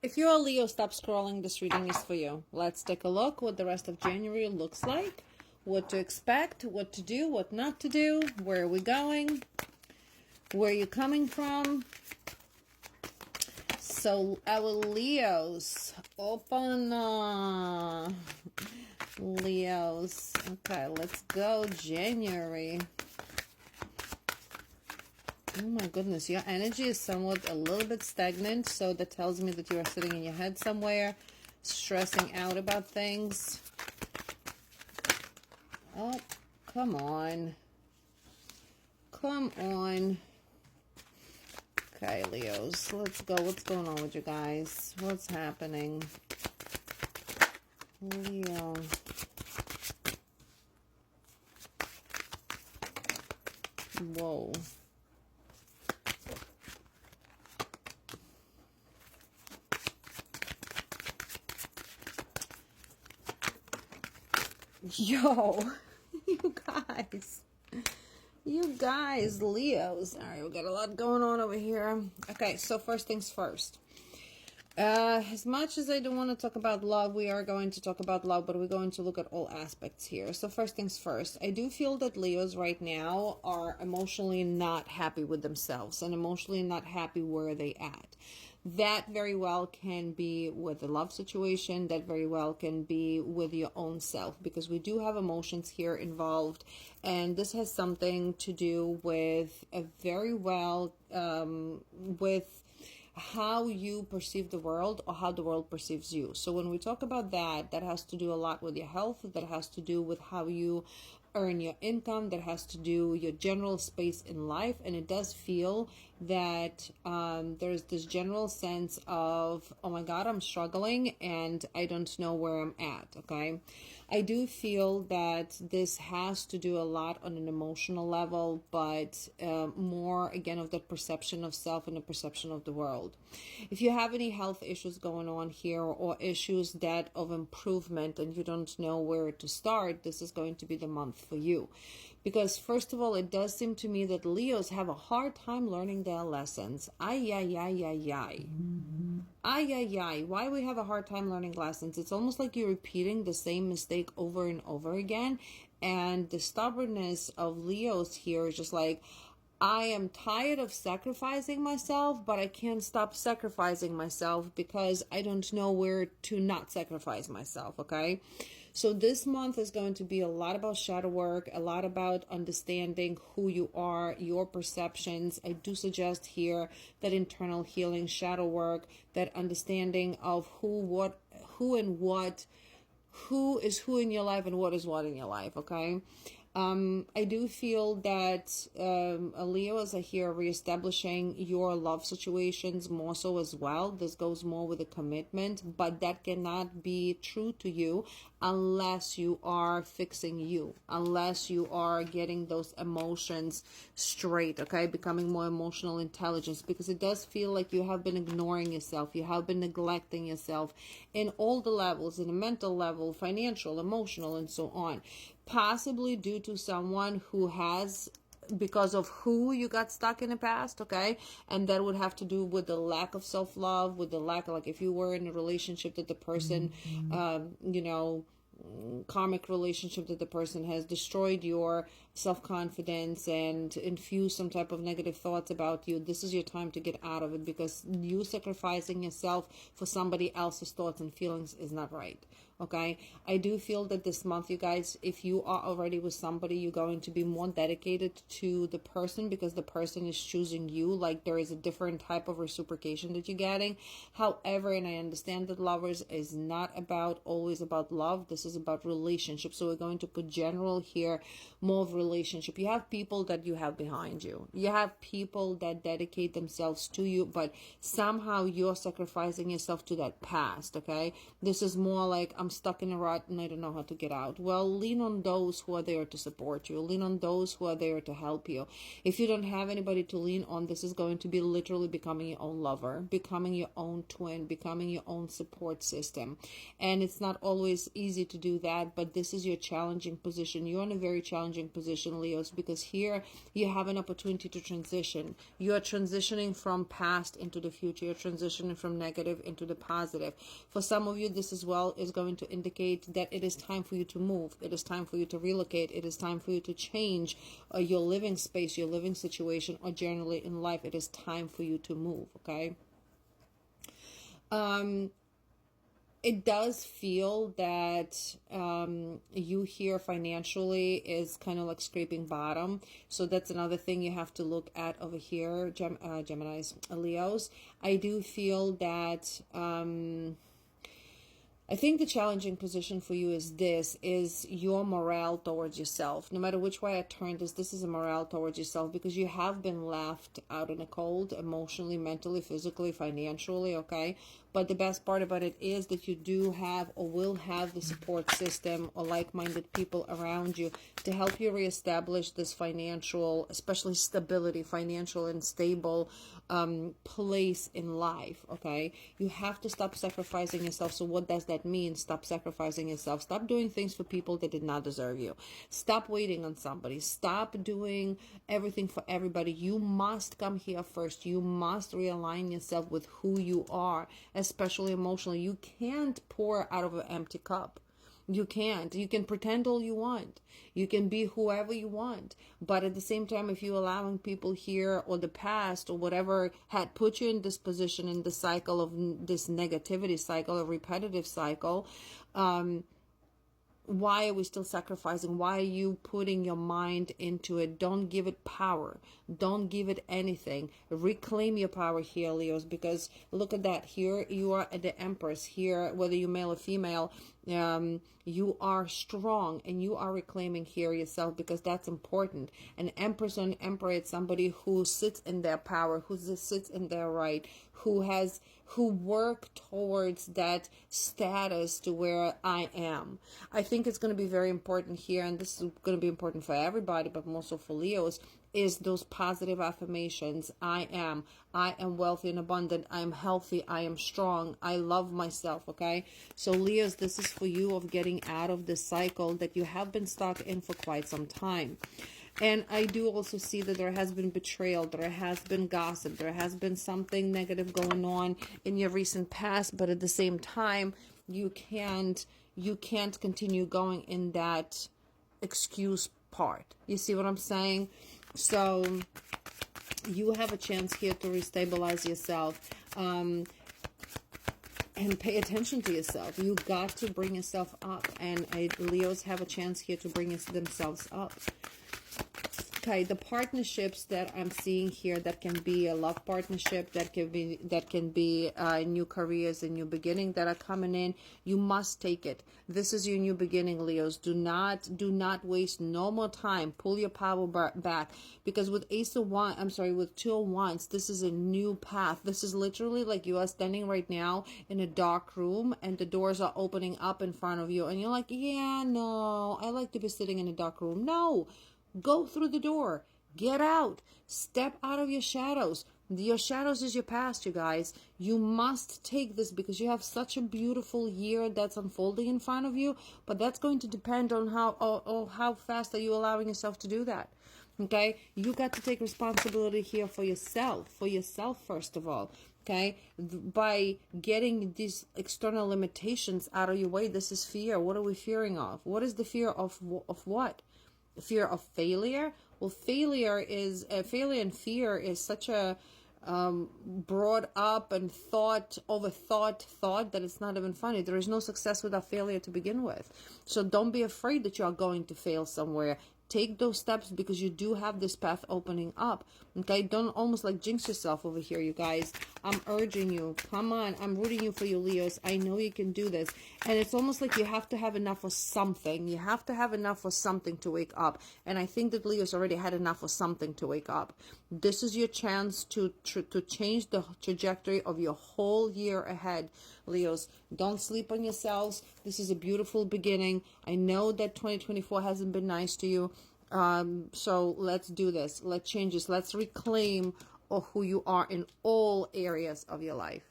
If you're a Leo, stop scrolling. This reading is for you. Let's take a look what the rest of January looks like. What to expect, what to do, what not to do. Where are we going? Where are you coming from? So our Leos, open Leos. Okay, let's go January. Oh my goodness, your energy is somewhat a little bit stagnant, so that tells me that you are sitting in your head somewhere, stressing out about things. Oh, come on. Come on. Okay, Leos, let's go. What's going on with you guys? What's happening? Leo. Whoa. Yo, you guys, Leos. All right, we got a lot going on over here. Okay, so first things first. As much as I don't want to talk about love, we are going to talk about love, but we're going to look at all aspects here. So first things first, I do feel that Leos right now are emotionally not happy with themselves and emotionally not happy where they at. That very well can be with a love situation. That very well can be with your own self, because we do have emotions here involved. And this has something to do with a very well, with how you perceive the world or how the world perceives you. So when we talk about that, that has to do a lot with your health. That has to do with how you earn your income. That has to do with your general space in life. And it does feel that there's this general sense of, oh my God, I'm struggling and I don't know where I'm at. Okay. I do feel that this has to do a lot on an emotional level, but more again of the perception of self and the perception of the world. If you have any health issues going on here or issues that of improvement and you don't know where to start, this is going to be the month for you. Because first of all, it does seem to me that Leos have a hard time learning their lessons. Ay, ay, ay, ay, ay. Ay, ay, ay. Why we have a hard time learning lessons? It's almost like you're repeating the same mistake over and over again. And the stubbornness of Leos here is just like, I am tired of sacrificing myself, but I can't stop sacrificing myself because I don't know where to not sacrifice myself, okay? So this month is going to be a lot about shadow work, a lot about understanding who you are, your perceptions. I do suggest here that internal healing, shadow work, that understanding of who is who in your life and what is what in your life, okay? I do feel that Leo is here reestablishing your love situations more so as well. This goes more with a commitment, but that cannot be true to you unless you are fixing you, unless you are getting those emotions straight, okay? Becoming more emotional intelligence, because it does feel like you have been ignoring yourself. You have been neglecting yourself in all the levels, in a mental level, financial, emotional, and so on. Possibly due to someone who has, because of who you got stuck in the past, okay? And that would have to do with the lack of self-love, with the lack of, like, if you were in a relationship that the person, karmic relationship that the person has destroyed your self-confidence and infused some type of negative thoughts about you. This is your time to get out of it, because you sacrificing yourself for somebody else's thoughts and feelings is not right. Okay, I do feel that this month, you guys, if you are already with somebody, you're going to be more dedicated to the person because the person is choosing you. Like, there is a different type of reciprocation that you're getting. However, and I understand that lovers is not always about love. This is about relationship. So we're going to put general here, more of relationship. You have people that you have behind you. You have people that dedicate themselves to you, but somehow you're sacrificing yourself to that past. Okay, this is more like, I'm stuck in a rut and I don't know how to get out. Well, lean on those who are there to support you. Lean on those who are there to help you. If you don't have anybody to lean on, this is going to be literally becoming your own lover, becoming your own twin, becoming your own support system. And it's not always easy to do that, but this is your challenging position. You're in a very challenging position transition, Leos, because here you have an opportunity to transition. You are transitioning from past into the future. You're transitioning from negative into the positive. For some of you, this as well is going to indicate that it is time for you to move. It is time for you to relocate. It is time for you to change your living space, your living situation, or generally in life. It is time for you to move, okay? It does feel that you here financially is kind of like scraping bottom. So that's another thing you have to look at over here, Geminis, Leos. I do feel that I think the challenging position for you is your morale towards yourself. No matter which way I turn this is a morale towards yourself, because you have been left out in the cold, emotionally, mentally, physically, financially, okay? But the best part about it is that you do have or will have the support system or like-minded people around you to help you reestablish this financial, especially stability, financial and stable place in life, okay? You have to stop sacrificing yourself. So what does that mean? Stop sacrificing yourself. Stop doing things for people that did not deserve you. Stop waiting on somebody. Stop doing everything for everybody. You must come here first. You must realign yourself with who you are, especially emotionally. You can't pour out of an empty cup. You can't. You can pretend all you want. You can be whoever you want. But at the same time, if you're allowing people here or the past or whatever had put you in this position, in the cycle of this negativity cycle, a repetitive cycle, why are we still sacrificing? Why are you putting your mind into it? Don't give it power. Don't give it anything. Reclaim your power here, Leos, because look at that. Here you are at the Empress. Here, whether you're male or female, you are strong and you are reclaiming here yourself, because that's important. An Empress or an Emperor is somebody who sits in their power, who sits in their right, who work towards that status to where I am. I think it's going to be very important here, and this is going to be important for everybody, but more so for Leos, is those positive affirmations. I am wealthy and abundant. I am healthy. I am strong. I love myself, okay? So Leos, this is for you of getting out of this cycle that you have been stuck in for quite some time. And I do also see that there has been betrayal, there has been gossip, there has been something negative going on in your recent past, but at the same time, you can't continue going in that excuse part. You see what I'm saying? So you have a chance here to restabilize yourself. And pay attention to yourself. You got to bring yourself up, and Leos have a chance here to bring themselves up. Okay, the partnerships that I'm seeing here, that can be a love partnership, that can be new careers and new beginning that are coming in. You must take it. This is your new beginning, Leos. Do not waste no more time. Pull your power back, because with with Two of Wands, this is a new path. This is literally like you are standing right now in a dark room and the doors are opening up in front of you, and you're like, yeah, no, I like to be sitting in a dark room. No. Go through the door. Get out. Step out of your shadows. Your shadows is your past, you guys. You must take this, because you have such a beautiful year that's unfolding in front of you. But that's going to depend on how fast are you allowing yourself to do that. Okay? You got to take responsibility here for yourself. For yourself, first of all. Okay? By getting these external limitations out of your way. This is fear. What are we fearing of? What is the fear of what? Fear of failure? Well, failure and fear is such a brought up and overthought thought that it's not even funny. There is no success without failure to begin with. So don't be afraid that you are going to fail somewhere. Take those steps, because you do have this path opening up. Okay, don't almost like jinx yourself over here, you guys. I'm urging you. Come on, I'm rooting you for you, Leos. I know you can do this. And it's almost like you have to have enough of something. You have to have enough of something to wake up. And I think that Leos already had enough of something to wake up. This is your chance to change the trajectory of your whole year ahead, Leos. Don't sleep on yourselves. This is a beautiful beginning. I know that 2024 hasn't been nice to you. So let's do this. Let's change this. Let's reclaim who you are in all areas of your life.